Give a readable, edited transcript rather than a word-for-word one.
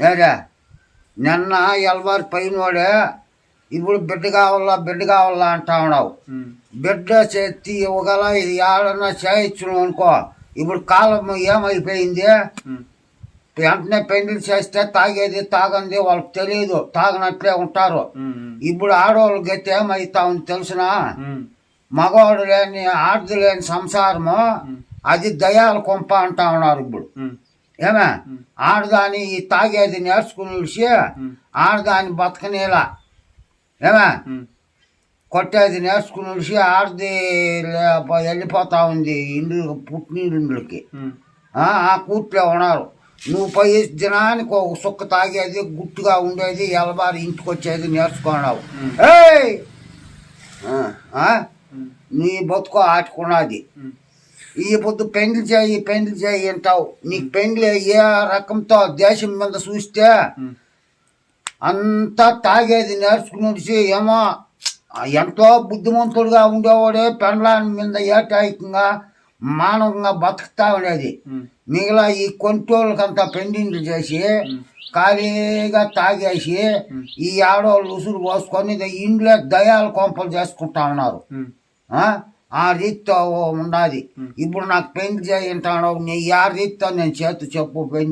ఏరా నిన్న ఎలవారి పైనోడే ఇప్పుడు బిడ్డ కావాలా అంటా ఉన్నావు. బిడ్డ చేతి ఇవ్వగల ఇది ఏడన్నా చేయించను అనుకో. ఇప్పుడు కాలం ఏమైపోయింది, వెంటనే పెళ్లి చేస్తే తాగేది తాగంది వాళ్ళకి తెలియదు, తాగనట్లే ఉంటారు. ఇప్పుడు ఆడవాళ్ళ గతి ఏమవుతా ఉంది తెలిసిన, మగవాడు లేని ఆడది లేని సంసారము అది దయాల కొంప అంటా ఉన్నారు. ఇప్పుడు ఏమే ఆడదాని తాగేది నేర్చుకుని విడిచి ఆడదాని బతకనేలా, ఏమే కొట్టేది నేర్చుకుని విడిచి ఆడది వెళ్ళిపోతా ఉంది ఇండ్లు పుట్టినీళ్ళకి. ఆ కూట్లో ఉన్నారు. నువ్వు పోయి దినానికి ఒక సుక్క తాగేది గుట్టుగా ఉండేది ఎలబారి ఇంటికి వచ్చేది నేర్చుకున్నావు. నీ బతుకు ఆటుకున్నది. ఈ పొద్దు పెండ్లి చేయి అంటావు. నీకు పెండ్లి ఏ రకంతో దేశం మీద చూస్తే అంతా తాగేది నేర్చుకుని ఏమో ఎంతో బుద్ధిమంతుడుగా ఉండేవాడే పెండ్లాని మీద ఏటాయికంగా మానవంగా బతుకుతా ఉండేది. మిగిలిన ఈ కొంటోళ్ళకంతా పెండింగ్లు చేసి ఖాళీగా తాగేసి ఈ ఆడవాళ్ళు ఉసురు పోసుకొని ఇంట్లో దయాల కొంపలు చేసుకుంటా ఉన్నారు. ఆ రీతితో ఉన్నది. ఇప్పుడు నాకు పెళ్లి చేయంటాను, నీ ఆ రీతితో నేను చేతు చెప్పు పెళ్లి